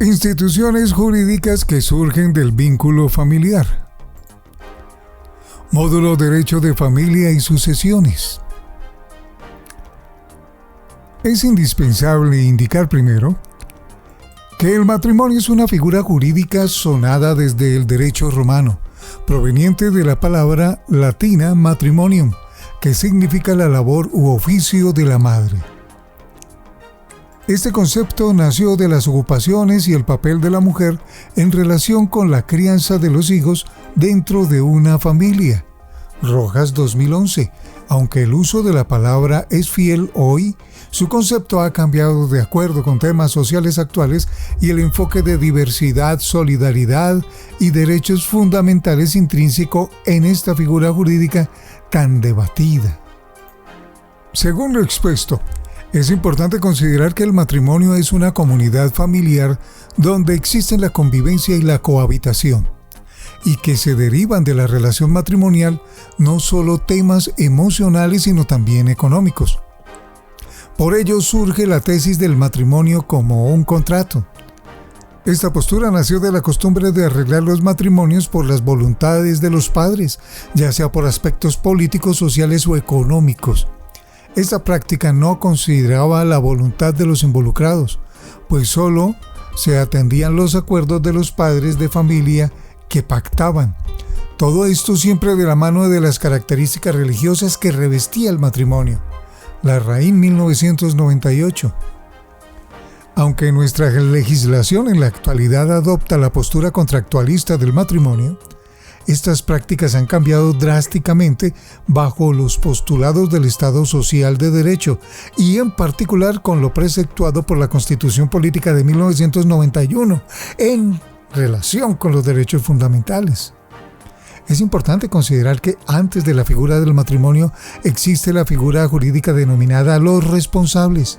Instituciones jurídicas que surgen del vínculo familiar. Módulo Derecho de Familia y Sucesiones. Es indispensable indicar primero que el matrimonio es una figura jurídica sonada desde el derecho romano, proveniente de la palabra latina matrimonium, que significa la labor u oficio de la madre. Este concepto nació de las ocupaciones y el papel de la mujer en relación con la crianza de los hijos dentro de una familia. Rojas 2011. Aunque el uso de la palabra es fiel hoy, su concepto ha cambiado de acuerdo con temas sociales actuales y el enfoque de diversidad, solidaridad y derechos fundamentales intrínseco en esta figura jurídica tan debatida. Según lo expuesto, es importante considerar que el matrimonio es una comunidad familiar donde existen la convivencia y la cohabitación, y que se derivan de la relación matrimonial no solo temas emocionales sino también económicos. Por ello surge la tesis del matrimonio como un contrato. Esta postura nació de la costumbre de arreglar los matrimonios por las voluntades de los padres, ya sea por aspectos políticos, sociales o económicos. Esta práctica no consideraba la voluntad de los involucrados, pues solo se atendían los acuerdos de los padres de familia que pactaban. Todo esto siempre de la mano de las características religiosas que revestía el matrimonio. Larraín 1998. Aunque nuestra legislación en la actualidad adopta la postura contractualista del matrimonio, estas prácticas han cambiado drásticamente bajo los postulados del Estado Social de Derecho y en particular con lo preceptuado por la Constitución Política de 1991 en relación con los derechos fundamentales. Es importante considerar que antes de la figura del matrimonio existe la figura jurídica denominada los responsables.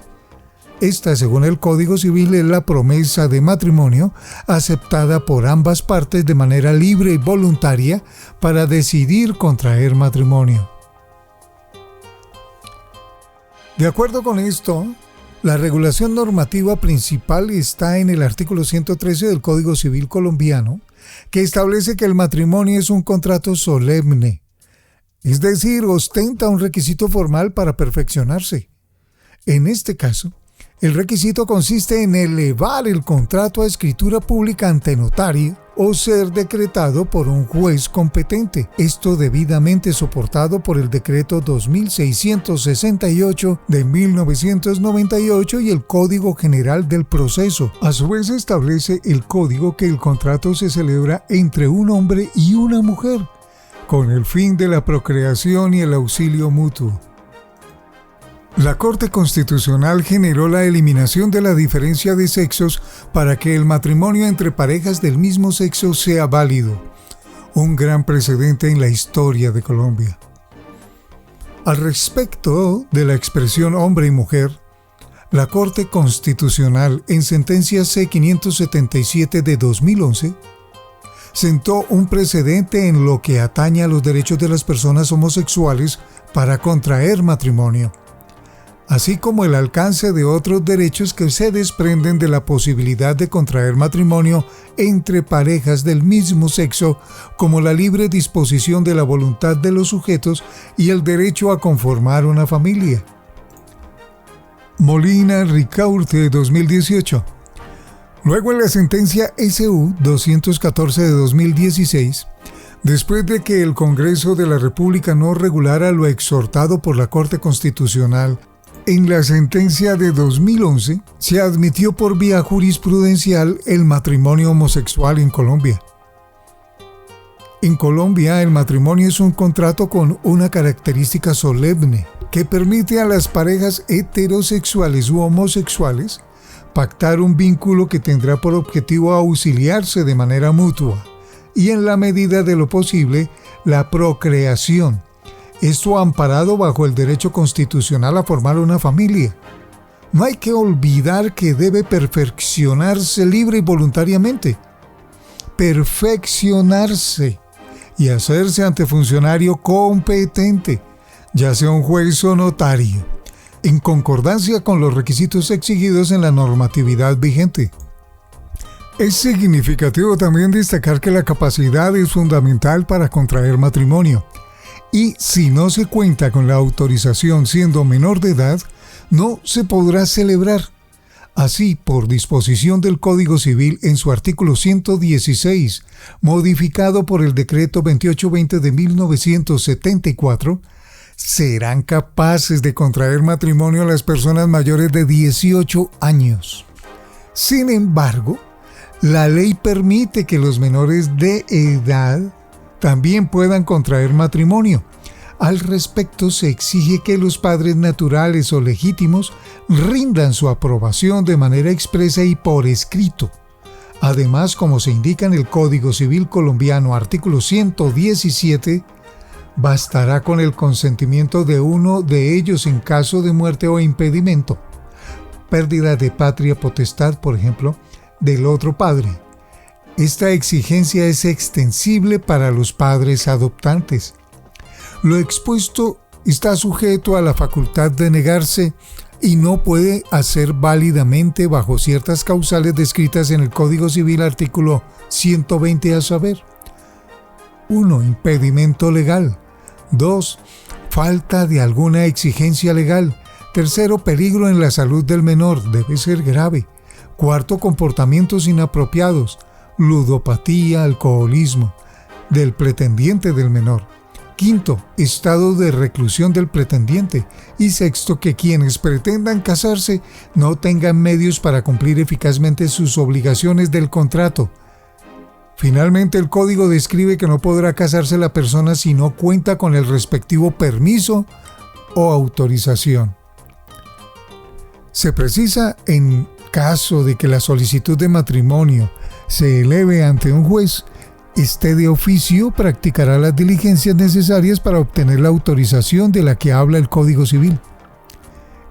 Esta, según el Código Civil, es la promesa de matrimonio aceptada por ambas partes de manera libre y voluntaria para decidir contraer matrimonio. De acuerdo con esto, la regulación normativa principal está en el artículo 113 del Código Civil colombiano, que establece que el matrimonio es un contrato solemne, es decir, ostenta un requisito formal para perfeccionarse. En este caso, el requisito consiste en elevar el contrato a escritura pública ante notario o ser decretado por un juez competente, esto debidamente soportado por el decreto 2668 de 1998 y el Código General del Proceso. A su vez establece el código que el contrato se celebra entre un hombre y una mujer, con el fin de la procreación y el auxilio mutuo. La Corte Constitucional generó la eliminación de la diferencia de sexos para que el matrimonio entre parejas del mismo sexo sea válido, un gran precedente en la historia de Colombia. Al respecto de la expresión hombre y mujer, la Corte Constitucional, en sentencia C-577 de 2011, sentó un precedente en lo que atañe a los derechos de las personas homosexuales para contraer matrimonio, así como el alcance de otros derechos que se desprenden de la posibilidad de contraer matrimonio entre parejas del mismo sexo, como la libre disposición de la voluntad de los sujetos y el derecho a conformar una familia. Molina Ricaurte 2018. Luego en la sentencia SU 214 de 2016, después de que el Congreso de la República no regulara lo exhortado por la Corte Constitucional, en la sentencia de 2011 se admitió por vía jurisprudencial el matrimonio homosexual en Colombia. En Colombia, el matrimonio es un contrato con una característica solemne que permite a las parejas heterosexuales u homosexuales pactar un vínculo que tendrá por objetivo auxiliarse de manera mutua y, en la medida de lo posible, la procreación. Esto amparado bajo el derecho constitucional a formar una familia. No hay que olvidar que debe perfeccionarse libre y voluntariamente. Perfeccionarse y hacerse ante funcionario competente, ya sea un juez o notario, en concordancia con los requisitos exigidos en la normatividad vigente. Es significativo también destacar que la capacidad es fundamental para contraer matrimonio. Y si no se cuenta con la autorización siendo menor de edad, no se podrá celebrar. Así, por disposición del Código Civil en su artículo 116, modificado por el Decreto 2820 de 1974, serán capaces de contraer matrimonio las personas mayores de 18 años. Sin embargo, la ley permite que los menores de edad también puedan contraer matrimonio. Al respecto, se exige que los padres naturales o legítimos rindan su aprobación de manera expresa y por escrito. Además, como se indica en el Código Civil colombiano, artículo 117, bastará con el consentimiento de uno de ellos en caso de muerte o impedimento, pérdida de patria potestad, por ejemplo, del otro padre. Esta exigencia es extensible para los padres adoptantes. Lo expuesto está sujeto a la facultad de negarse y no puede hacer válidamente bajo ciertas causales descritas en el Código Civil artículo 120, a saber: 1. Impedimento legal. 2. Falta de alguna exigencia legal. 3. Peligro en la salud del menor, debe ser grave. 4. Comportamientos inapropiados, ludopatía, alcoholismo, del pretendiente del menor. 5. Estado de reclusión del pretendiente. Y 6. Que quienes pretendan casarse no tengan medios para cumplir eficazmente sus obligaciones del contrato. Finalmente, el Código describe que no podrá casarse la persona si no cuenta con el respectivo permiso o autorización. Se precisa, en caso de que la solicitud de matrimonio se eleve ante un juez, este de oficio practicará las diligencias necesarias para obtener la autorización de la que habla el Código Civil.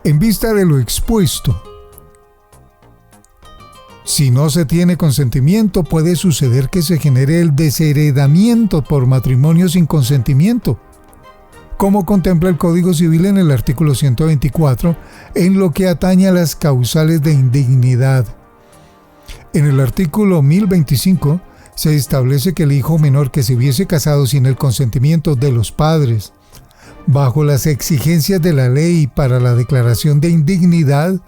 En vista de lo expuesto, si no se tiene consentimiento, puede suceder que se genere el desheredamiento por matrimonio sin consentimiento, como contempla el Código Civil en el artículo 124, en lo que atañe a las causales de indignidad. En el artículo 1025 se establece que el hijo menor que se hubiese casado sin el consentimiento de los padres, bajo las exigencias de la ley para la declaración de indignidad,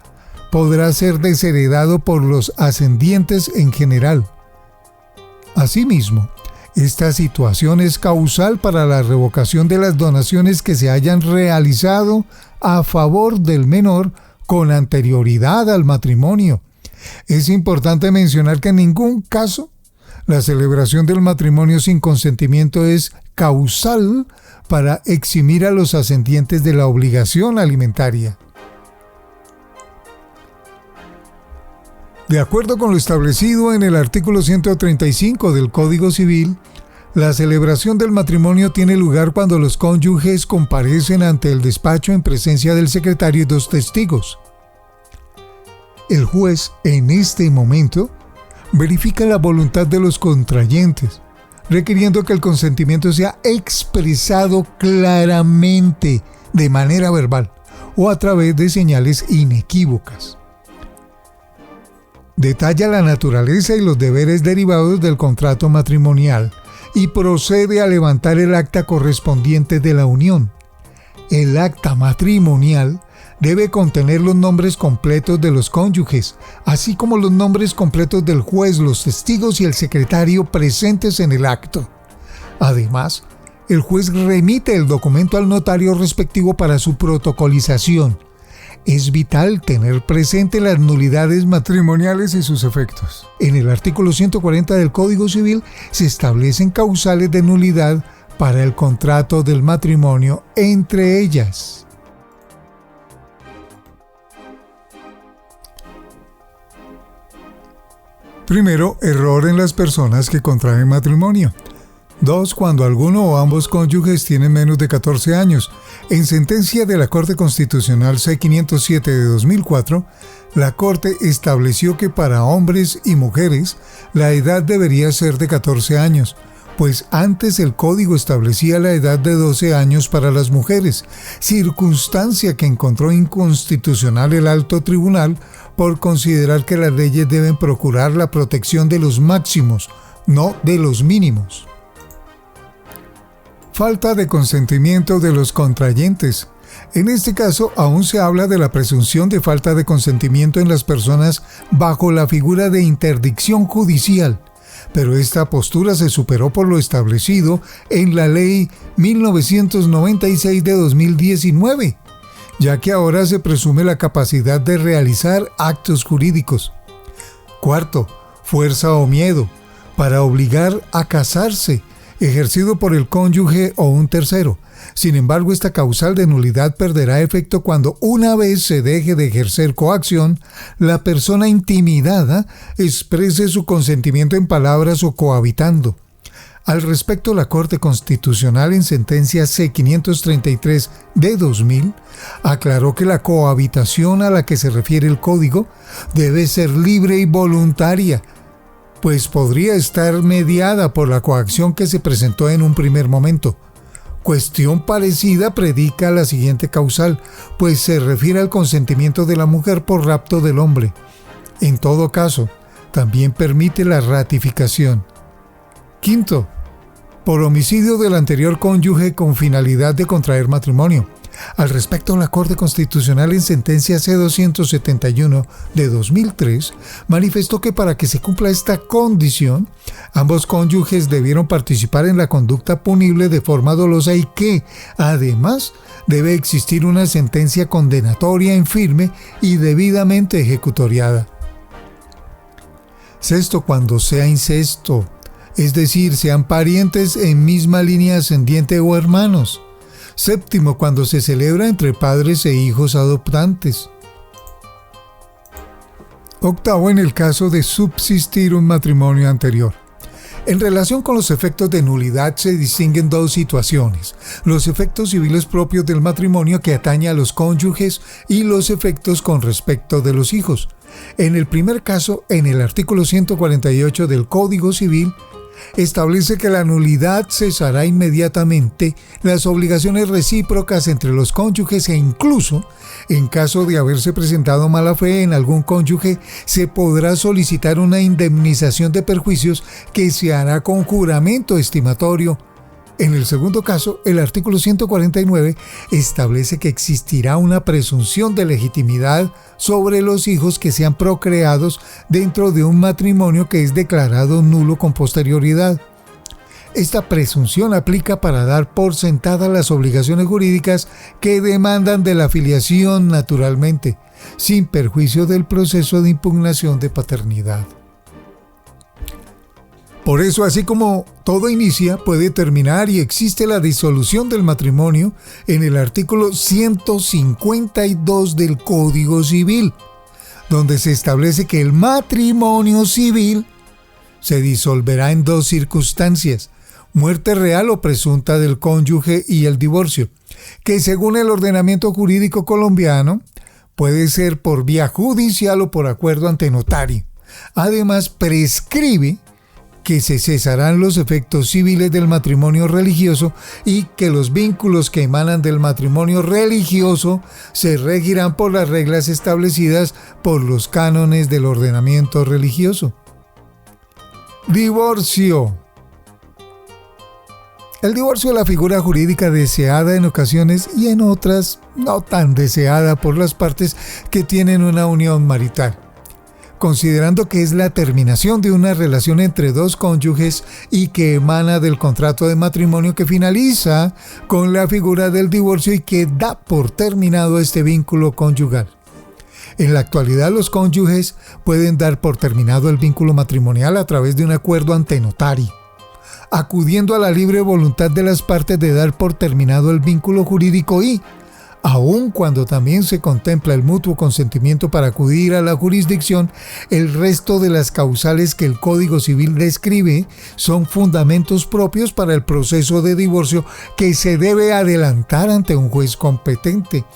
podrá ser desheredado por los ascendientes en general. Asimismo, esta situación es causal para la revocación de las donaciones que se hayan realizado a favor del menor con anterioridad al matrimonio. Es importante mencionar que en ningún caso la celebración del matrimonio sin consentimiento es causal para eximir a los ascendientes de la obligación alimentaria. De acuerdo con lo establecido en el artículo 135 del Código Civil, la celebración del matrimonio tiene lugar cuando los cónyuges comparecen ante el despacho en presencia del secretario y 2 testigos. El juez, en este momento, verifica la voluntad de los contrayentes, requiriendo que el consentimiento sea expresado claramente de manera verbal o a través de señales inequívocas. Detalla la naturaleza y los deberes derivados del contrato matrimonial y procede a levantar el acta correspondiente de la unión. El acta matrimonial debe contener los nombres completos de los cónyuges, así como los nombres completos del juez, los testigos y el secretario presentes en el acto. Además, el juez remite el documento al notario respectivo para su protocolización. Es vital tener presente las nulidades matrimoniales y sus efectos. En el artículo 140 del Código Civil se establecen causales de nulidad para el contrato del matrimonio, entre ellas: primero, error en las personas que contraen matrimonio. 2. Cuando alguno o ambos cónyuges tienen menos de 14 años. En sentencia de la Corte Constitucional C-507 de 2004, la Corte estableció que para hombres y mujeres la edad debería ser de 14 años, pues antes el código establecía la edad de 12 años para las mujeres, circunstancia que encontró inconstitucional el alto tribunal por considerar que las leyes deben procurar la protección de los máximos, no de los mínimos. Falta de consentimiento de los contrayentes. En este caso, aún se habla de la presunción de falta de consentimiento en las personas bajo la figura de interdicción judicial, pero esta postura se superó por lo establecido en la Ley 1996 de 2019, ya que ahora se presume la capacidad de realizar actos jurídicos. Cuarto, fuerza o miedo, para obligar a casarse, ejercido por el cónyuge o un tercero. Sin embargo, esta causal de nulidad perderá efecto cuando, una vez se deje de ejercer coacción, la persona intimidada exprese su consentimiento en palabras o cohabitando. Al respecto, la Corte Constitucional, en sentencia C-533 de 2000, aclaró que la cohabitación a la que se refiere el Código debe ser libre y voluntaria, pues podría estar mediada por la coacción que se presentó en un primer momento. Cuestión parecida predica la siguiente causal, pues se refiere al consentimiento de la mujer por rapto del hombre. En todo caso, también permite la ratificación. Quinto, por homicidio del anterior cónyuge con finalidad de contraer matrimonio. Al respecto, la Corte Constitucional, en sentencia C-271 de 2003, manifestó que para que se cumpla esta condición, ambos cónyuges debieron participar en la conducta punible de forma dolosa y que, además, debe existir una sentencia condenatoria en firme y debidamente ejecutoriada. Sexto, cuando sea incesto, es decir, sean parientes en misma línea ascendiente o hermanos. Séptimo, cuando se celebra entre padres e hijos adoptantes. Octavo, en el caso de subsistir un matrimonio anterior. En relación con los efectos de nulidad se distinguen dos situaciones: los efectos civiles propios del matrimonio que atañe a los cónyuges y los efectos con respecto de los hijos. En el primer caso, en el artículo 148 del Código Civil, establece que la nulidad cesará inmediatamente las obligaciones recíprocas entre los cónyuges e incluso, en caso de haberse presentado mala fe en algún cónyuge, se podrá solicitar una indemnización de perjuicios que se hará con juramento estimatorio. En el segundo caso, el artículo 149 establece que existirá una presunción de legitimidad sobre los hijos que sean procreados dentro de un matrimonio que es declarado nulo con posterioridad. Esta presunción aplica para dar por sentadas las obligaciones jurídicas que demandan de la filiación naturalmente, sin perjuicio del proceso de impugnación de paternidad. Por eso, así como todo inicia, puede terminar y existe la disolución del matrimonio en el artículo 152 del Código Civil, donde se establece que el matrimonio civil se disolverá en dos circunstancias: muerte real o presunta del cónyuge y el divorcio, que según el ordenamiento jurídico colombiano puede ser por vía judicial o por acuerdo ante notario. Además, prescribe que se cesarán los efectos civiles del matrimonio religioso y que los vínculos que emanan del matrimonio religioso se regirán por las reglas establecidas por los cánones del ordenamiento religioso. Divorcio. El divorcio es la figura jurídica deseada en ocasiones y en otras no tan deseada por las partes que tienen una unión marital, considerando que es la terminación de una relación entre dos cónyuges y que emana del contrato de matrimonio que finaliza con la figura del divorcio y que da por terminado este vínculo conyugal. En la actualidad, los cónyuges pueden dar por terminado el vínculo matrimonial a través de un acuerdo ante notario, acudiendo a la libre voluntad de las partes de dar por terminado el vínculo jurídico y, aun cuando también se contempla el mutuo consentimiento para acudir a la jurisdicción, el resto de las causales que el Código Civil describe son fundamentos propios para el proceso de divorcio que se debe adelantar ante un juez competente.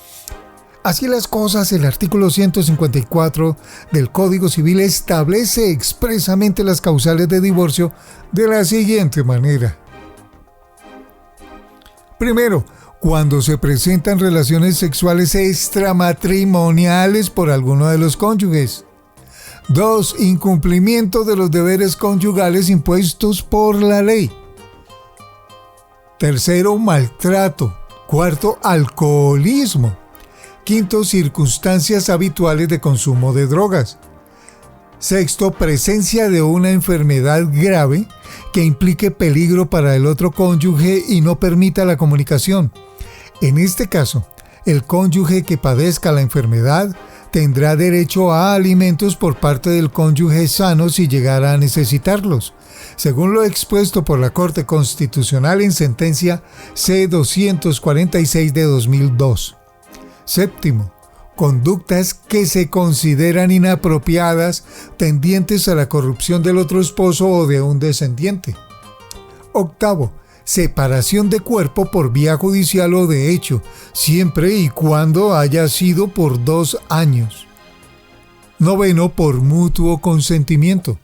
Así las cosas, el artículo 154 del Código Civil establece expresamente las causales de divorcio de la siguiente manera. Primero, cuando se presentan relaciones sexuales extramatrimoniales por alguno de los cónyuges. 2. Incumplimiento de los deberes conyugales impuestos por la ley. 3. Maltrato. 4. Alcoholismo. 5. Circunstancias habituales de consumo de drogas. 6. Presencia de una enfermedad grave que implique peligro para el otro cónyuge y no permita la comunicación. En este caso, el cónyuge que padezca la enfermedad tendrá derecho a alimentos por parte del cónyuge sano si llegara a necesitarlos, según lo expuesto por la Corte Constitucional en sentencia C-246 de 2002. 7. Conductas que se consideran inapropiadas tendientes a la corrupción del otro esposo o de un descendiente. 8. Separación de cuerpo por vía judicial o de hecho, siempre y cuando haya sido por 2 años. 9. Por mutuo consentimiento.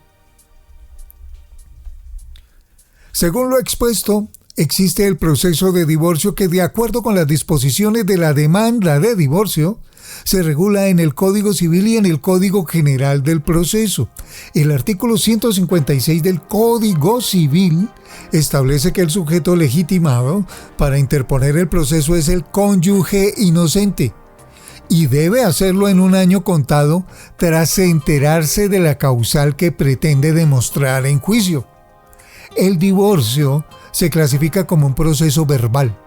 Según lo expuesto, existe el proceso de divorcio que, de acuerdo con las disposiciones de la demanda de divorcio, se regula en el Código Civil y en el Código General del Proceso. El artículo 156 del Código Civil establece que el sujeto legitimado para interponer el proceso es el cónyuge inocente y debe hacerlo en un año contado tras enterarse de la causal que pretende demostrar en juicio. El divorcio se clasifica como un proceso verbal,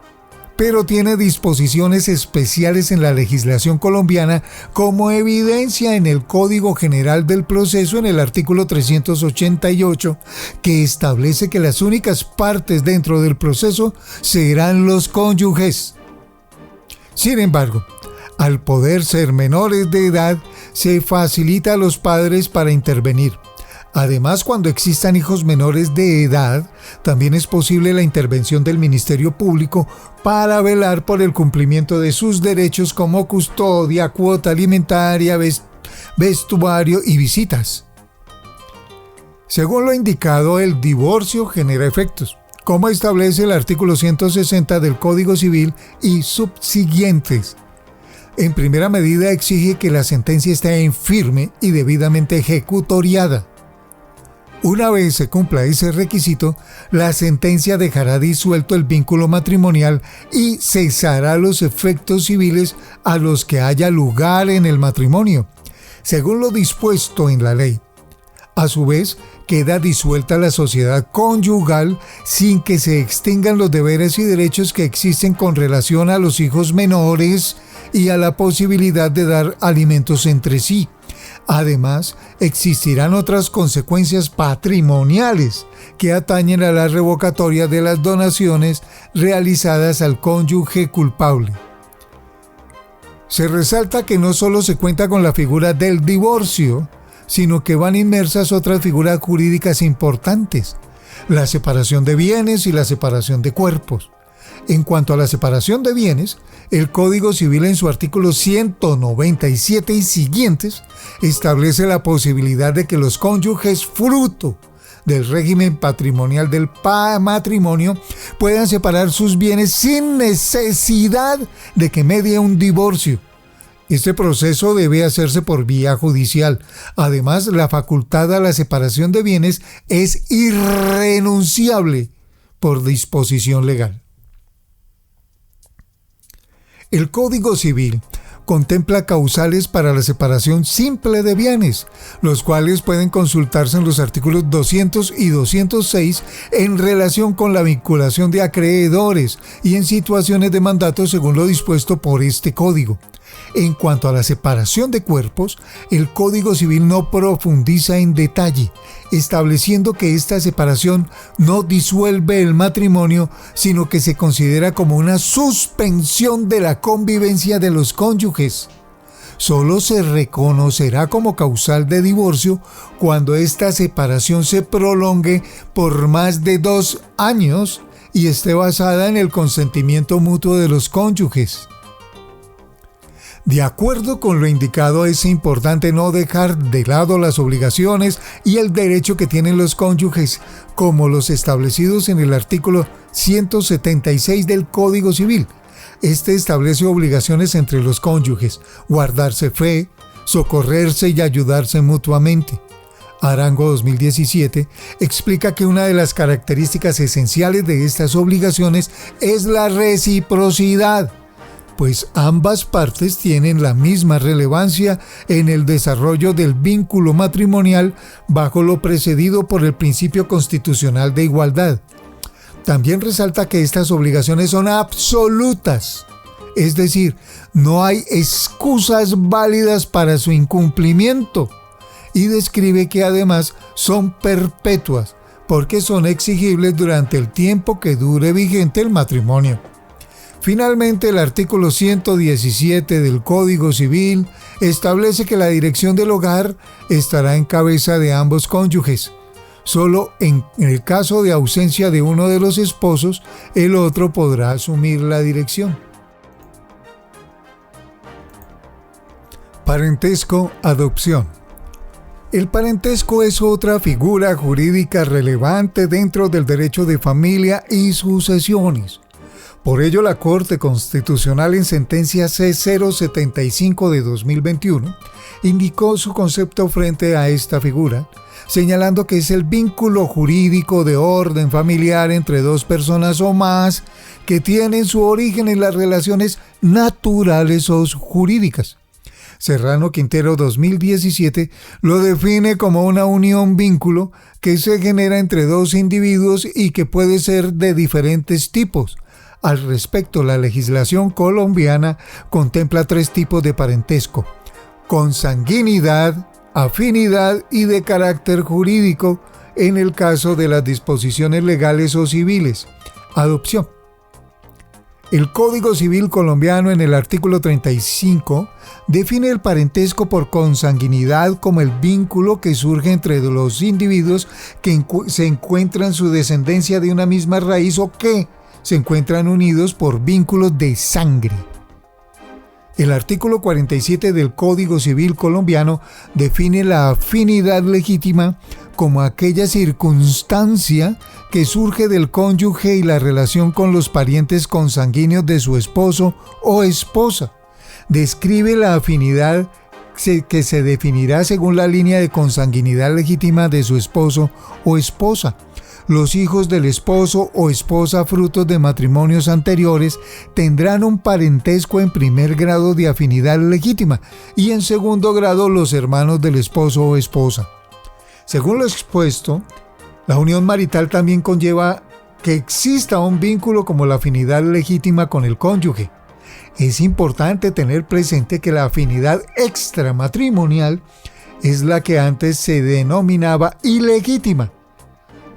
pero tiene disposiciones especiales en la legislación colombiana, como evidencia en el Código General del Proceso en el artículo 388, que establece que las únicas partes dentro del proceso serán los cónyuges. Sin embargo, al poder ser menores de edad, se facilita a los padres para intervenir. Además, cuando existan hijos menores de edad, también es posible la intervención del Ministerio Público para velar por el cumplimiento de sus derechos como custodia, cuota alimentaria, vestuario y visitas. Según lo indicado, el divorcio genera efectos, como establece el artículo 160 del Código Civil y subsiguientes. En primera medida, exige que la sentencia esté en firme y debidamente ejecutoriada. Una vez se cumpla ese requisito, la sentencia dejará disuelto el vínculo matrimonial y cesará los efectos civiles a los que haya lugar en el matrimonio, según lo dispuesto en la ley. A su vez, queda disuelta la sociedad conyugal sin que se extingan los deberes y derechos que existen con relación a los hijos menores y a la posibilidad de dar alimentos entre sí. Además, existirán otras consecuencias patrimoniales que atañen a la revocatoria de las donaciones realizadas al cónyuge culpable. Se resalta que no solo se cuenta con la figura del divorcio, sino que van inmersas otras figuras jurídicas importantes, la separación de bienes y la separación de cuerpos. En cuanto a la separación de bienes, el Código Civil en su artículo 197 y siguientes establece la posibilidad de que los cónyuges fruto del régimen patrimonial del matrimonio puedan separar sus bienes sin necesidad de que medie un divorcio. Este proceso debe hacerse por vía judicial. Además, la facultad a la separación de bienes es irrenunciable por disposición legal. El Código Civil contempla causales para la separación simple de bienes, los cuales pueden consultarse en los artículos 200 y 206 en relación con la vinculación de acreedores y en situaciones de mandato según lo dispuesto por este código. En cuanto a la separación de cuerpos, el Código Civil no profundiza en detalle, estableciendo que esta separación no disuelve el matrimonio, sino que se considera como una suspensión de la convivencia de los cónyuges. Solo se reconocerá como causal de divorcio cuando esta separación se prolongue por más de 2 años y esté basada en el consentimiento mutuo de los cónyuges. De acuerdo con lo indicado, es importante no dejar de lado las obligaciones y el derecho que tienen los cónyuges, como los establecidos en el artículo 176 del Código Civil. Este establece obligaciones entre los cónyuges: guardarse fe, socorrerse y ayudarse mutuamente. Arango 2017 explica que una de las características esenciales de estas obligaciones es la reciprocidad, pues ambas partes tienen la misma relevancia en el desarrollo del vínculo matrimonial bajo lo precedido por el principio constitucional de igualdad. También resalta que estas obligaciones son absolutas, es decir, no hay excusas válidas para su incumplimiento, y describe que además son perpetuas, porque son exigibles durante el tiempo que dure vigente el matrimonio. Finalmente, el artículo 117 del Código Civil establece que la dirección del hogar estará en cabeza de ambos cónyuges. Solo en el caso de ausencia de uno de los esposos, el otro podrá asumir la dirección. Parentesco, adopción. El parentesco es otra figura jurídica relevante dentro del derecho de familia y sucesiones. Por ello, la Corte Constitucional en sentencia C-075 de 2021 indicó su concepto frente a esta figura, señalando que es el vínculo jurídico de orden familiar entre dos personas o más que tienen su origen en las relaciones naturales o jurídicas. Serrano Quintero 2017 lo define como una unión vínculo que se genera entre dos individuos y que puede ser de diferentes tipos. Al respecto, la legislación colombiana contempla 3 tipos de parentesco: consanguinidad, afinidad y de carácter jurídico en el caso de las disposiciones legales o civiles. Adopción. El Código Civil colombiano en el artículo 35 define el parentesco por consanguinidad como el vínculo que surge entre los individuos que se encuentran su descendencia de una misma raíz o que se encuentran unidos por vínculos de sangre. El artículo 47 del Código Civil colombiano define la afinidad legítima como aquella circunstancia que surge del cónyuge y la relación con los parientes consanguíneos de su esposo o esposa. Describe la afinidad que se definirá según la línea de consanguinidad legítima de su esposo o esposa. Los hijos del esposo o esposa frutos de matrimonios anteriores tendrán un parentesco en primer grado de afinidad legítima y en segundo grado los hermanos del esposo o esposa. Según lo expuesto, la unión marital también conlleva que exista un vínculo como la afinidad legítima con el cónyuge. Es importante tener presente que la afinidad extramatrimonial es la que antes se denominaba ilegítima.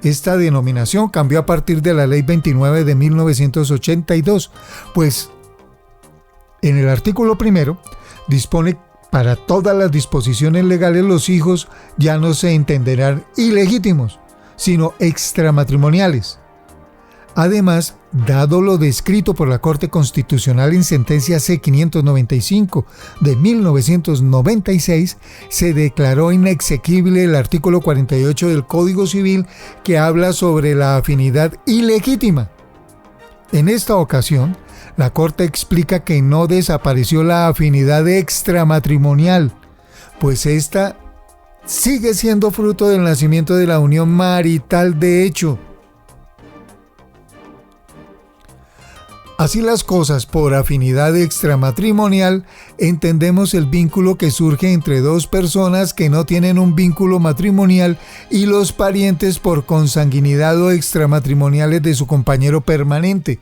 Esta denominación cambió a partir de la Ley 29 de 1982, pues en el artículo 1 dispone para todas las disposiciones legales los hijos ya no se entenderán ilegítimos, sino extramatrimoniales. Además, dado lo descrito por la Corte Constitucional en sentencia C-595 de 1996, se declaró inexequible el artículo 48 del Código Civil que habla sobre la afinidad ilegítima. En esta ocasión, la Corte explica que no desapareció la afinidad extramatrimonial, pues esta sigue siendo fruto del nacimiento de la unión marital de hecho. Así las cosas, por afinidad extramatrimonial, entendemos el vínculo que surge entre dos personas que no tienen un vínculo matrimonial y los parientes por consanguinidad o extramatrimoniales de su compañero permanente.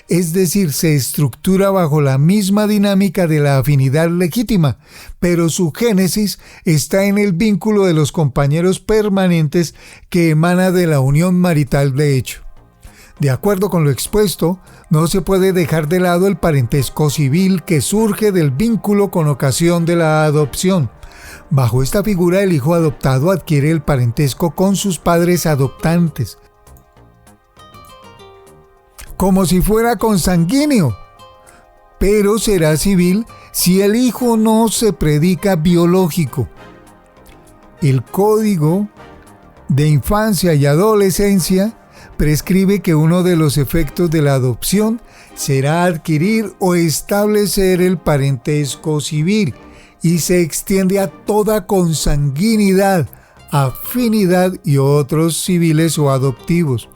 Es decir, se estructura bajo la misma dinámica de la afinidad legítima, pero su génesis está en el vínculo de los compañeros permanentes que emana de la unión marital de hecho. De acuerdo con lo expuesto, no se puede dejar de lado el parentesco civil que surge del vínculo con ocasión de la adopción. Bajo esta figura, el hijo adoptado adquiere el parentesco con sus padres adoptantes, como si fuera consanguíneo, pero será civil si el hijo no se predica biológico. El Código de Infancia y Adolescencia prescribe que uno de los efectos de la adopción será adquirir o establecer el parentesco civil y se extiende a toda consanguinidad, afinidad y otros civiles o adoptivos.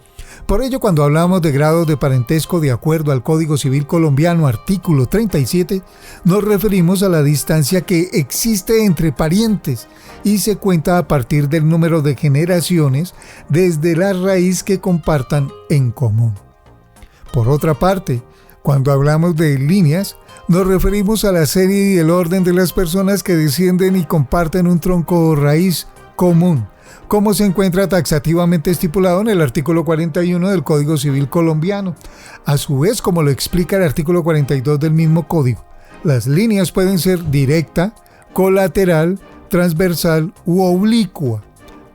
Por ello, cuando hablamos de grados de parentesco de acuerdo al Código Civil colombiano, artículo 37, nos referimos a la distancia que existe entre parientes y se cuenta a partir del número de generaciones desde la raíz que compartan en común. Por otra parte, cuando hablamos de líneas, nos referimos a la serie y el orden de las personas que descienden y comparten un tronco o raíz común, como se encuentra taxativamente estipulado en el artículo 41 del Código Civil colombiano. A su vez, como lo explica el artículo 42 del mismo código, las líneas pueden ser directa, colateral, transversal u oblicua.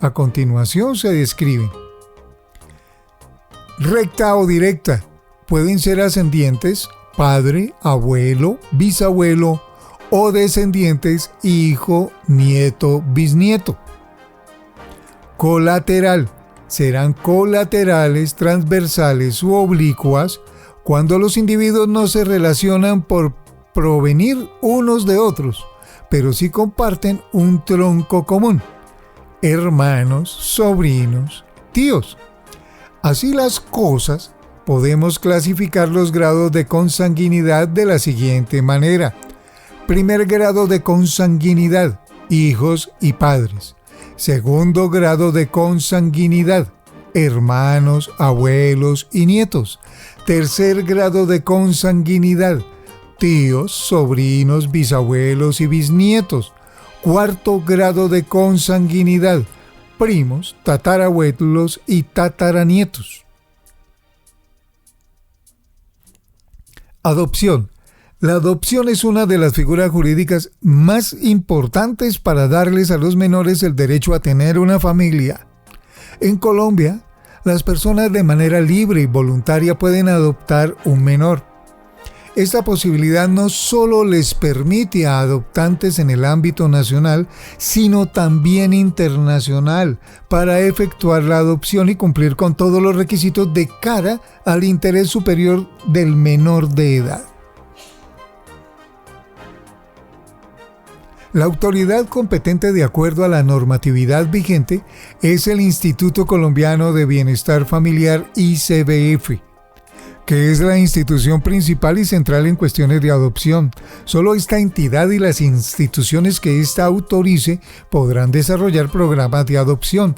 A continuación se describen. Recta o directa. Pueden ser ascendientes, padre, abuelo, bisabuelo, o descendientes, hijo, nieto, bisnieto. Colateral. Serán colaterales, transversales u oblicuas cuando los individuos no se relacionan por provenir unos de otros, pero sí comparten un tronco común: hermanos, sobrinos, tíos. Así las cosas, podemos clasificar los grados de consanguinidad de la siguiente manera. Primer grado de consanguinidad, hijos y padres. Segundo grado de consanguinidad, hermanos, abuelos y nietos. Tercer grado de consanguinidad, tíos, sobrinos, bisabuelos y bisnietos. Cuarto grado de consanguinidad, primos, tatarabuelos y tataranietos. Adopción. La adopción es una de las figuras jurídicas más importantes para darles a los menores el derecho a tener una familia. En Colombia, las personas de manera libre y voluntaria pueden adoptar un menor. Esta posibilidad no solo les permite a adoptantes en el ámbito nacional, sino también internacional, para efectuar la adopción y cumplir con todos los requisitos de cara al interés superior del menor de edad. La autoridad competente de acuerdo a la normatividad vigente es el Instituto Colombiano de Bienestar Familiar, ICBF, que es la institución principal y central en cuestiones de adopción. Solo esta entidad y las instituciones que ésta autorice podrán desarrollar programas de adopción.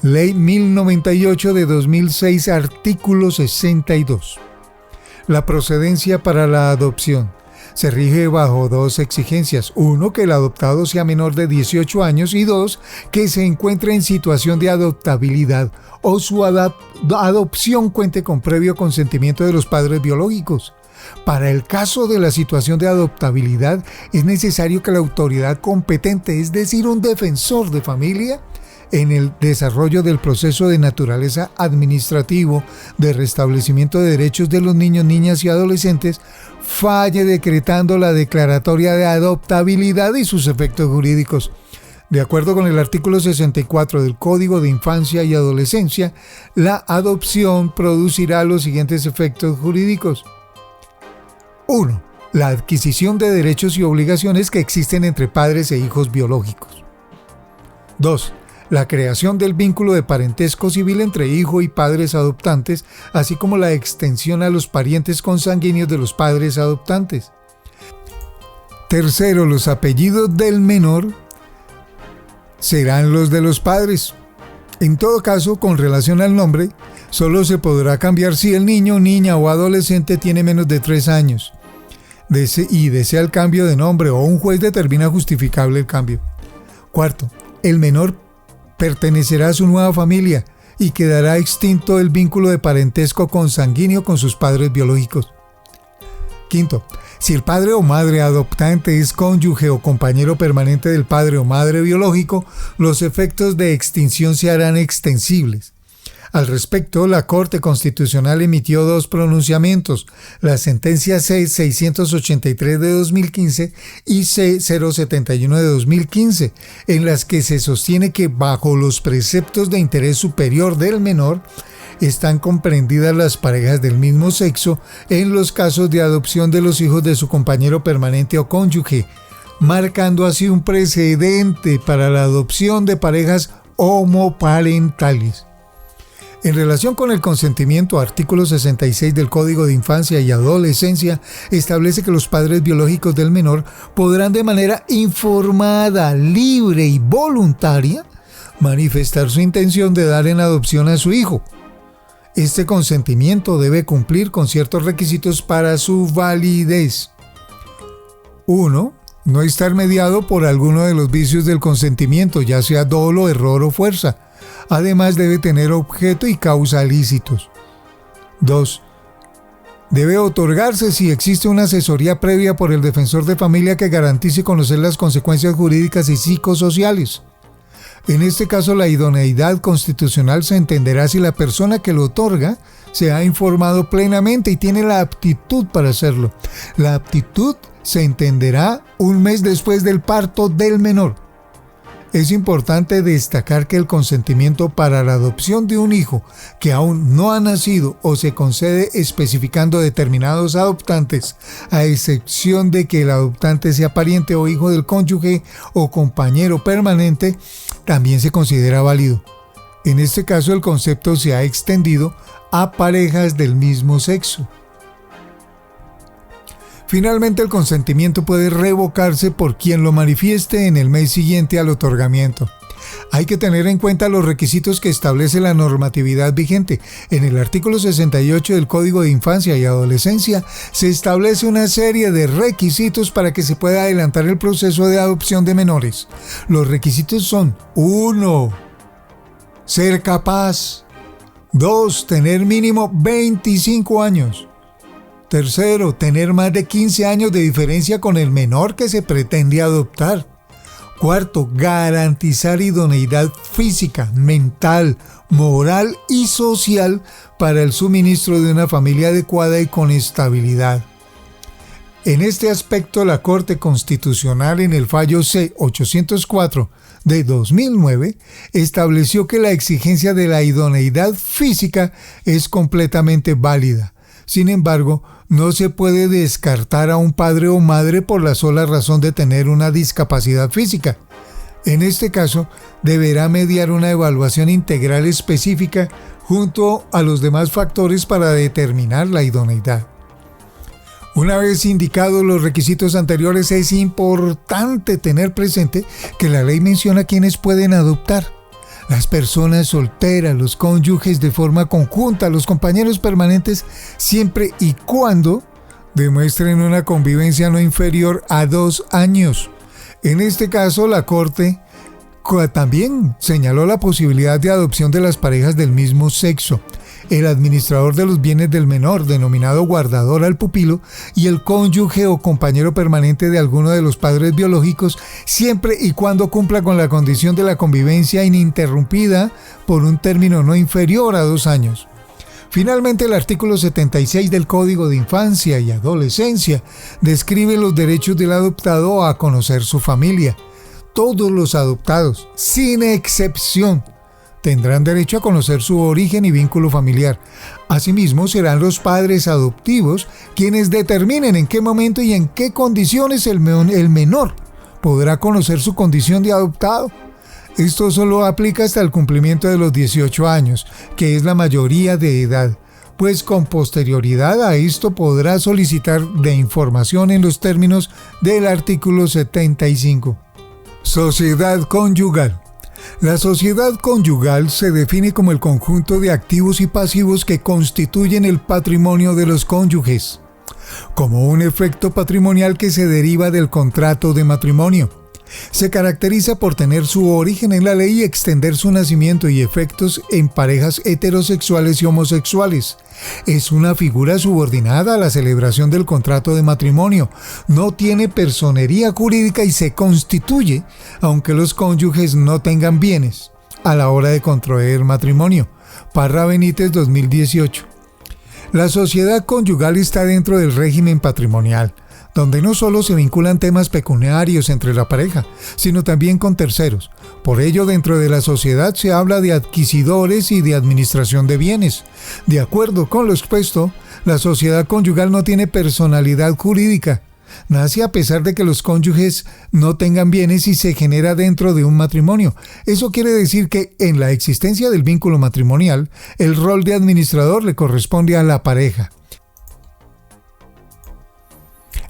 Ley 1098 de 2006, artículo 62. La procedencia para la adopción se rige bajo dos exigencias: uno, que el adoptado sea menor de 18 años y dos, que se encuentre en situación de adoptabilidad o su adopción cuente con previo consentimiento de los padres biológicos. Para el caso de la situación de adoptabilidad, es necesario que la autoridad competente, es decir, un defensor de familia, en el desarrollo del proceso de naturaleza administrativo de restablecimiento de derechos de los niños, niñas y adolescentes, falle decretando la declaratoria de adoptabilidad y sus efectos jurídicos. De acuerdo con el artículo 64 del Código de Infancia y Adolescencia, la adopción producirá los siguientes efectos jurídicos. 1. La adquisición de derechos y obligaciones que existen entre padres e hijos biológicos. 2. La creación del vínculo de parentesco civil entre hijo y padres adoptantes, así como la extensión a los parientes consanguíneos de los padres adoptantes. 3. Los apellidos del menor serán los de los padres. En todo caso, con relación al nombre, solo se podrá cambiar si el niño, niña o adolescente tiene menos de 3 años y desea el cambio de nombre o un juez determina justificable el cambio. 4. El menor pertenecerá a su nueva familia y quedará extinto el vínculo de parentesco consanguíneo con sus padres biológicos. 5. Si el padre o madre adoptante es cónyuge o compañero permanente del padre o madre biológico, los efectos de extinción se harán extensibles. Al respecto, la Corte Constitucional emitió dos pronunciamientos, la sentencia C-683 de 2015 y C-071 de 2015, en las que se sostiene que bajo los preceptos de interés superior del menor, están comprendidas las parejas del mismo sexo en los casos de adopción de los hijos de su compañero permanente o cónyuge, marcando así un precedente para la adopción de parejas homoparentales. En relación con el consentimiento, artículo 66 del Código de Infancia y Adolescencia establece que los padres biológicos del menor podrán de manera informada, libre y voluntaria manifestar su intención de dar en adopción a su hijo. Este consentimiento debe cumplir con ciertos requisitos para su validez. 1. No estar mediado por alguno de los vicios del consentimiento, ya sea dolo, error o fuerza. Además, debe tener objeto y causa lícitos. 2. Debe otorgarse si existe una asesoría previa por el defensor de familia que garantice conocer las consecuencias jurídicas y psicosociales. En este caso, la idoneidad constitucional se entenderá si la persona que lo otorga se ha informado plenamente y tiene la aptitud para hacerlo. La aptitud se entenderá un mes después del parto del menor. Es importante destacar que el consentimiento para la adopción de un hijo que aún no ha nacido o se concede especificando determinados adoptantes, a excepción de que el adoptante sea pariente o hijo del cónyuge o compañero permanente, también se considera válido. En este caso, el concepto se ha extendido a parejas del mismo sexo. Finalmente, el consentimiento puede revocarse por quien lo manifieste en el mes siguiente al otorgamiento. Hay que tener en cuenta los requisitos que establece la normatividad vigente. En el artículo 68 del Código de Infancia y Adolescencia se establece una serie de requisitos para que se pueda adelantar el proceso de adopción de menores. Los requisitos son: 1. Ser capaz. 2. Tener mínimo 25 años. 3. Tener más de 15 años de diferencia con el menor que se pretende adoptar. 4. Garantizar idoneidad física, mental, moral y social para el suministro de una familia adecuada y con estabilidad. En este aspecto, la Corte Constitucional, en el fallo C-804 de 2009, estableció que la exigencia de la idoneidad física es completamente válida. Sin embargo, no se puede descartar a un padre o madre por la sola razón de tener una discapacidad física. En este caso, deberá mediar una evaluación integral específica junto a los demás factores para determinar la idoneidad. Una vez indicados los requisitos anteriores, es importante tener presente que la ley menciona quiénes pueden adoptar. Las personas solteras, los cónyuges de forma conjunta, los compañeros permanentes, siempre y cuando demuestren una convivencia no inferior a 2 años. En este caso, la Corte también señaló la posibilidad de adopción de las parejas del mismo sexo. El administrador de los bienes del menor, denominado guardador al pupilo, y el cónyuge o compañero permanente de alguno de los padres biológicos, siempre y cuando cumpla con la condición de la convivencia ininterrumpida por un término no inferior a 2 años. Finalmente, el artículo 76 del Código de Infancia y Adolescencia describe los derechos del adoptado a conocer su familia. Todos los adoptados, sin excepción, tendrán derecho a conocer su origen y vínculo familiar. Asimismo, serán los padres adoptivos quienes determinen en qué momento y en qué condiciones el menor podrá conocer su condición de adoptado. Esto solo aplica hasta el cumplimiento de los 18 años, que es la mayoría de edad, pues con posterioridad a esto podrá solicitar de información en los términos del artículo 75. Sociedad conyugal. La sociedad conyugal se define como el conjunto de activos y pasivos que constituyen el patrimonio de los cónyuges, como un efecto patrimonial que se deriva del contrato de matrimonio. Se caracteriza por tener su origen en la ley y extender su nacimiento y efectos en parejas heterosexuales y homosexuales. Es una figura subordinada a la celebración del contrato de matrimonio. No tiene personería jurídica y se constituye, aunque los cónyuges no tengan bienes, a la hora de contraer matrimonio. Parra Benítez 2018. La sociedad conyugal está dentro del régimen patrimonial, donde no solo se vinculan temas pecuniarios entre la pareja, sino también con terceros. Por ello, dentro de la sociedad se habla de adquisidores y de administración de bienes. De acuerdo con lo expuesto, la sociedad conyugal no tiene personalidad jurídica. Nace a pesar de que los cónyuges no tengan bienes y se genera dentro de un matrimonio. Eso quiere decir que en la existencia del vínculo matrimonial, el rol de administrador le corresponde a la pareja.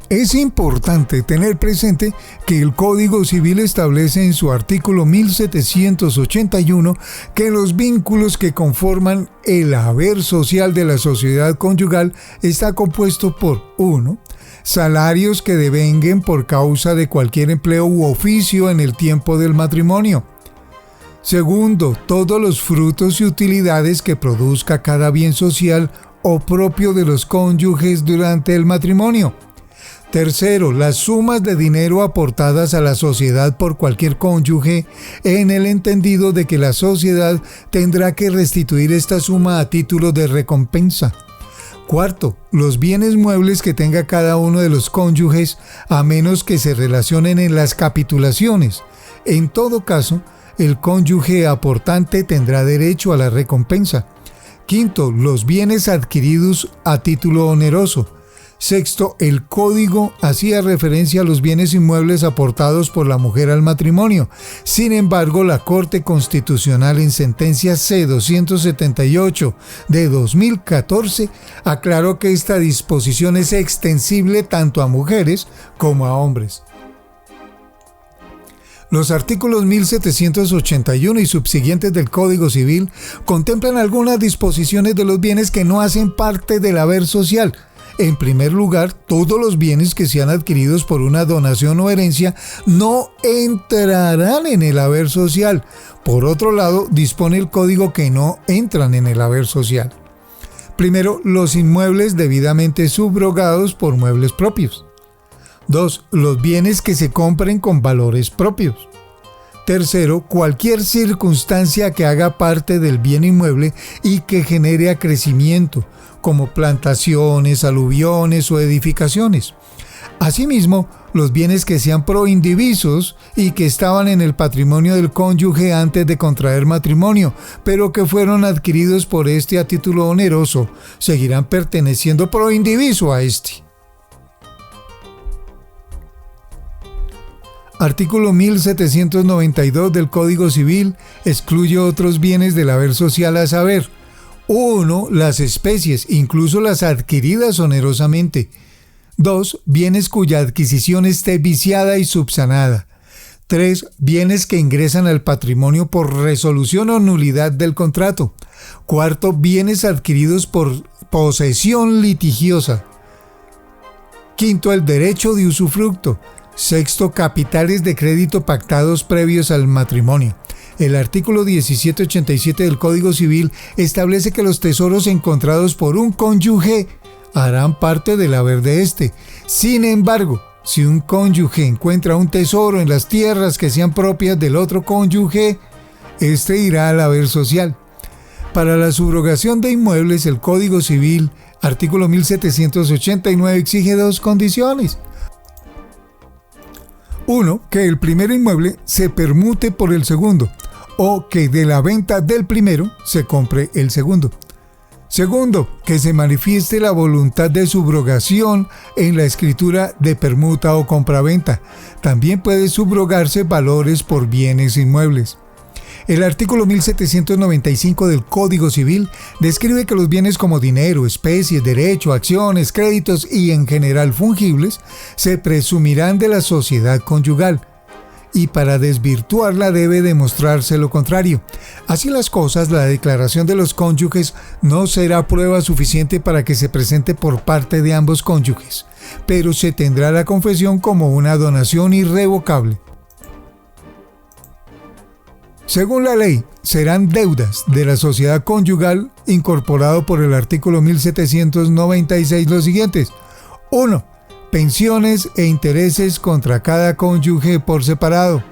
Es importante tener presente que el Código Civil establece en su artículo 1781 que los vínculos que conforman el haber social de la sociedad conyugal está compuesto por 1. Salarios que devenguen por causa de cualquier empleo u oficio en el tiempo del matrimonio. 2. Todos los frutos y utilidades que produzca cada bien social o propio de los cónyuges durante el matrimonio. 3. Las sumas de dinero aportadas a la sociedad por cualquier cónyuge en el entendido de que la sociedad tendrá que restituir esta suma a título de recompensa. 4. Los bienes muebles que tenga cada uno de los cónyuges a menos que se relacionen en las capitulaciones. En todo caso, el cónyuge aportante tendrá derecho a la recompensa. 5. Los bienes adquiridos a título oneroso. 6. El código hacía referencia a los bienes inmuebles aportados por la mujer al matrimonio. Sin embargo, la Corte Constitucional en sentencia C-278 de 2014 aclaró que esta disposición es extensible tanto a mujeres como a hombres. Los artículos 1781 y subsiguientes del Código Civil contemplan algunas disposiciones de los bienes que no hacen parte del haber social. En primer lugar, todos los bienes que sean adquiridos por una donación o herencia no entrarán en el haber social. Por otro lado, dispone el Código que no entran en el haber social. Primero, los inmuebles debidamente subrogados por muebles propios. 2. Los bienes que se compren con valores propios. 3. Cualquier circunstancia que haga parte del bien inmueble y que genere acrecimiento, como plantaciones, aluviones o edificaciones. Asimismo, los bienes que sean proindivisos y que estaban en el patrimonio del cónyuge antes de contraer matrimonio, pero que fueron adquiridos por este a título oneroso, seguirán perteneciendo proindiviso a este. Artículo 1792 del Código Civil excluye otros bienes del haber social, a saber: 1. Las especies, incluso las adquiridas onerosamente. 2. Bienes cuya adquisición esté viciada y subsanada. 3. Bienes que ingresan al patrimonio por resolución o nulidad del contrato. 4. Bienes adquiridos por posesión litigiosa. 5. El derecho de usufructo. 6. Capitales de crédito pactados previos al matrimonio. El artículo 1787 del Código Civil establece que los tesoros encontrados por un cónyuge harán parte del haber de éste. Sin embargo, si un cónyuge encuentra un tesoro en las tierras que sean propias del otro cónyuge, éste irá al haber social. Para la subrogación de inmuebles, el Código Civil, artículo 1789, exige dos condiciones. 1. Que el primer inmueble se permute por el segundo, o que de la venta del primero se compre el segundo. 2. Que se manifieste la voluntad de subrogación en la escritura de permuta o compraventa. También puede subrogarse valores por bienes inmuebles. El artículo 1795 del Código Civil describe que los bienes como dinero, especies, derecho, acciones, créditos y en general fungibles se presumirán de la sociedad conyugal, y para desvirtuarla debe demostrarse lo contrario. Así las cosas, la declaración de los cónyuges no será prueba suficiente para que se presente por parte de ambos cónyuges, pero se tendrá la confesión como una donación irrevocable. Según la ley, serán deudas de la sociedad conyugal, incorporado por el artículo 1796, los siguientes: 1. Pensiones e intereses contra cada cónyuge por separado.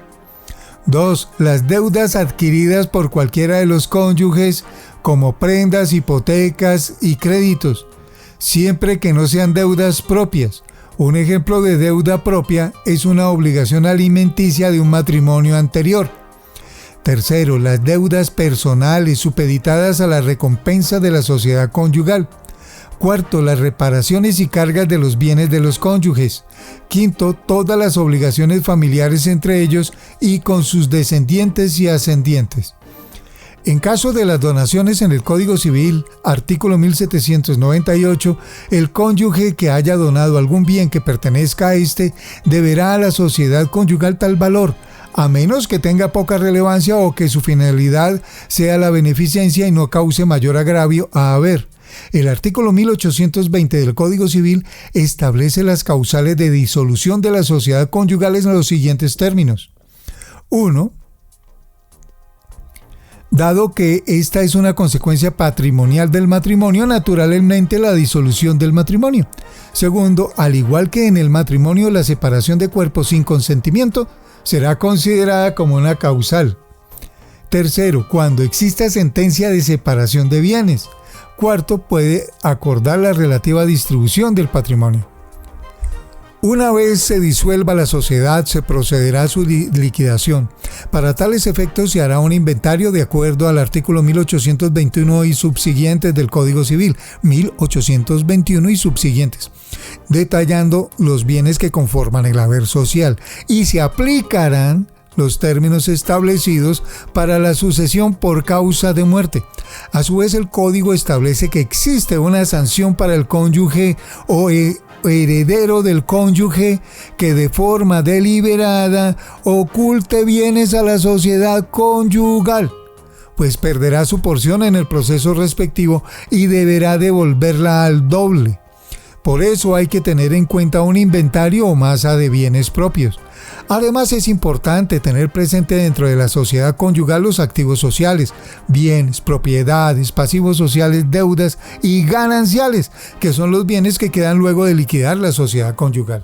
2. Las deudas adquiridas por cualquiera de los cónyuges como prendas, hipotecas y créditos, siempre que no sean deudas propias. Un ejemplo de deuda propia es una obligación alimenticia de un matrimonio anterior. Tercero, las deudas personales supeditadas a la recompensa de la sociedad conyugal. Cuarto, las reparaciones y cargas de los bienes de los cónyuges. Quinto, todas las obligaciones familiares entre ellos y con sus descendientes y ascendientes. En caso de las donaciones en el Código Civil, artículo 1798, el cónyuge que haya donado algún bien que pertenezca a éste deberá a la sociedad conyugal tal valor, a menos que tenga poca relevancia o que su finalidad sea la beneficencia y no cause mayor agravio a haber. El artículo 1820 del Código Civil establece las causales de disolución de la sociedad conyugal en los siguientes términos. 1. Dado que esta es una consecuencia patrimonial del matrimonio, naturalmente la disolución del matrimonio. Segundo, al igual que en el matrimonio, la separación de cuerpos sin consentimiento será considerada como una causal. Tercero, cuando exista sentencia de separación de bienes. Cuarto, puede acordar la relativa distribución del patrimonio. Una vez se disuelva la sociedad, se procederá a su liquidación. Para tales efectos se hará un inventario de acuerdo al artículo 1821 y subsiguientes del Código Civil, 1821 y subsiguientes, detallando los bienes que conforman el haber social, y se aplicarán los términos establecidos para la sucesión por causa de muerte. A su vez, el Código establece que existe una sanción para el cónyuge o heredero del cónyuge que de forma deliberada oculte bienes a la sociedad conyugal, pues perderá su porción en el proceso respectivo y deberá devolverla al doble. Por eso hay que tener en cuenta un inventario o masa de bienes propios. Además, es importante tener presente dentro de la sociedad conyugal los activos sociales, bienes, propiedades, pasivos sociales, deudas y gananciales, que son los bienes que quedan luego de liquidar la sociedad conyugal.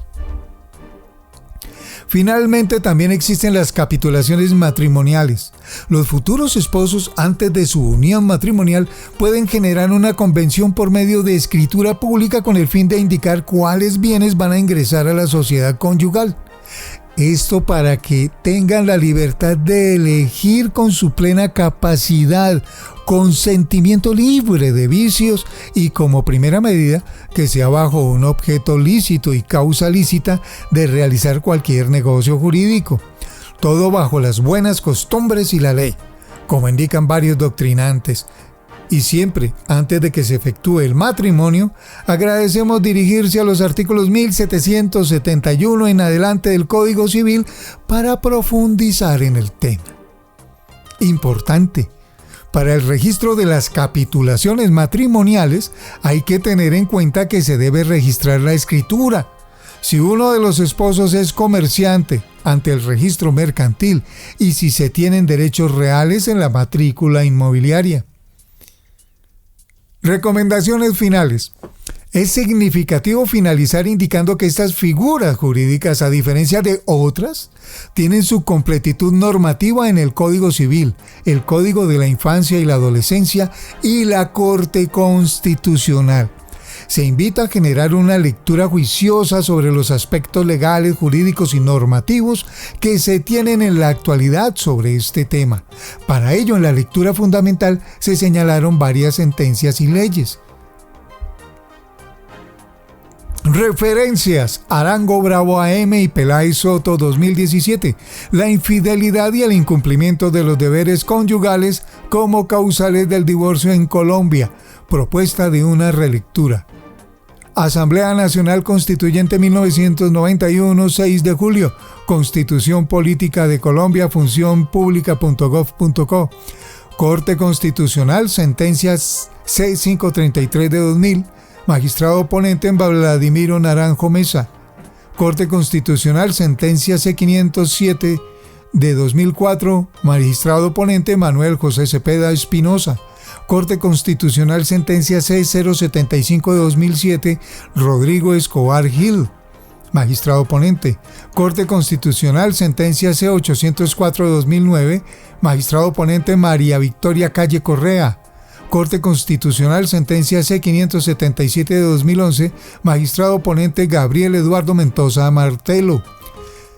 Finalmente, también existen las capitulaciones matrimoniales. Los futuros esposos, antes de su unión matrimonial, pueden generar una convención por medio de escritura pública con el fin de indicar cuáles bienes van a ingresar a la sociedad conyugal. Esto para que tengan la libertad de elegir con su plena capacidad, consentimiento libre de vicios y, como primera medida, que sea bajo un objeto lícito y causa lícita de realizar cualquier negocio jurídico. Todo bajo las buenas costumbres y la ley, como indican varios doctrinantes. Y siempre, antes de que se efectúe el matrimonio, agradecemos dirigirse a los artículos 1771 en adelante del Código Civil para profundizar en el tema. Importante. Para el registro de las capitulaciones matrimoniales hay que tener en cuenta que se debe registrar la escritura. Si uno de los esposos es comerciante, ante el registro mercantil, y si se tienen derechos reales en la matrícula inmobiliaria. Recomendaciones finales. Es significativo finalizar indicando que estas figuras jurídicas, a diferencia de otras, tienen su completitud normativa en el Código Civil, el Código de la Infancia y la Adolescencia y la Corte Constitucional. Se invita a generar una lectura juiciosa sobre los aspectos legales, jurídicos y normativos que se tienen en la actualidad sobre este tema. Para ello, en la lectura fundamental se señalaron varias sentencias y leyes. Referencias: Arango Bravo AM y Peláez Soto 2017. La infidelidad y el incumplimiento de los deberes conyugales como causales del divorcio en Colombia. Propuesta de una relectura. Asamblea Nacional Constituyente 1991, 6 de julio. Constitución Política de Colombia, funcionpublica.gov.co. Corte Constitucional, sentencias C533 de 2000. Magistrado ponente Vladimiro Naranjo Mesa. Corte Constitucional, sentencia C507 de 2004. Magistrado ponente Manuel José Cepeda Espinosa. Corte Constitucional, sentencia C075 de 2007, Rodrigo Escobar Gil, magistrado ponente. Corte Constitucional, sentencia C804 de 2009, magistrado ponente María Victoria Calle Correa. Corte Constitucional, sentencia C-577 de 2011, magistrado ponente Gabriel Eduardo Mendoza Martelo.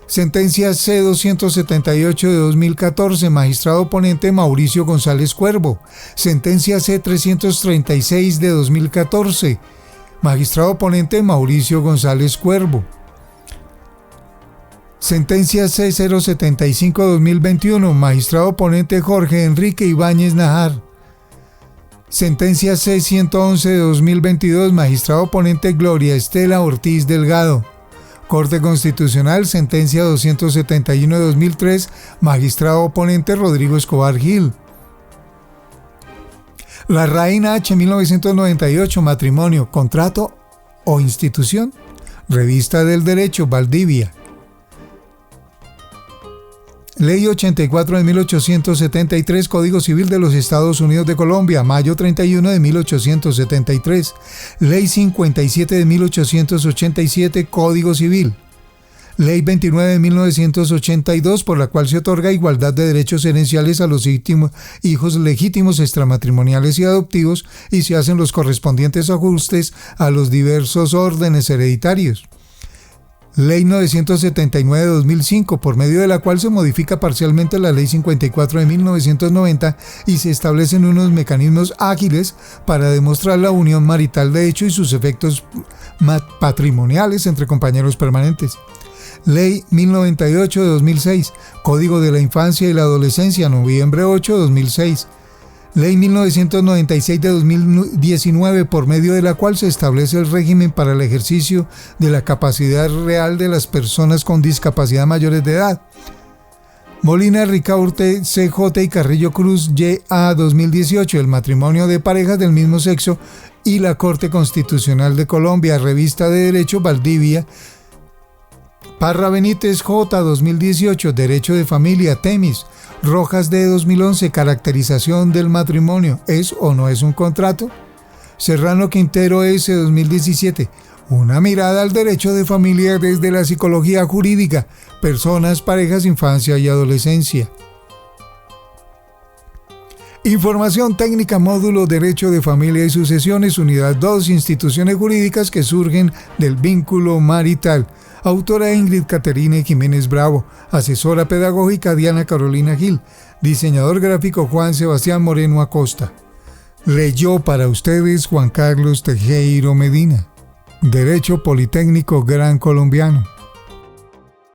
Sentencia C-278 de 2014, magistrado ponente Mauricio González Cuervo. Sentencia C-336 de 2014, magistrado ponente Mauricio González Cuervo. Sentencia C-075 de 2021, magistrado ponente Jorge Enrique Ibáñez Najar. Sentencia C-111 de 2022, magistrado ponente Gloria Estela Ortiz Delgado. Corte Constitucional, sentencia 271 de 2003, magistrado ponente Rodrigo Escobar Gil. La Reina H. 1998, matrimonio, contrato o institución. Revista del Derecho, Valdivia. Ley 84 de 1873, Código Civil de los Estados Unidos de Colombia, mayo 31 de 1873. Ley 57 de 1887, Código Civil. Ley 29 de 1982, por la cual se otorga igualdad de derechos herenciales a los hijos legítimos extramatrimoniales y adoptivos y se hacen los correspondientes ajustes a los diversos órdenes hereditarios. Ley 979 de 2005, por medio de la cual se modifica parcialmente la Ley 54 de 1990 y se establecen unos mecanismos ágiles para demostrar la unión marital de hecho y sus efectos patrimoniales entre compañeros permanentes. Ley 1098 de 2006, Código de la Infancia y la Adolescencia, noviembre 8 de 2006. Ley 1996 de 2019, por medio de la cual se establece el régimen para el ejercicio de la capacidad real de las personas con discapacidad mayores de edad. Molina Ricaurte, CJ y Carrillo Cruz, YA 2018, el matrimonio de parejas del mismo sexo y la Corte Constitucional de Colombia, Revista de Derecho, Valdivia. Parra Benítez J. 2018, Derecho de Familia, Temis. Rojas D. 2011, Caracterización del matrimonio, ¿es o no es un contrato? Serrano Quintero S. 2017, Una mirada al derecho de familia desde la psicología jurídica, personas, parejas, infancia y adolescencia. Información técnica, módulo Derecho de Familia y Sucesiones, Unidad 2, Instituciones Jurídicas que surgen del vínculo marital. Autora Ingrid Caterine Jiménez Bravo. Asesora pedagógica Diana Carolina Gil. Diseñador gráfico Juan Sebastián Moreno Acosta. Leyó para ustedes Juan Carlos Tejero Medina. Derecho Politécnico Gran Colombiano.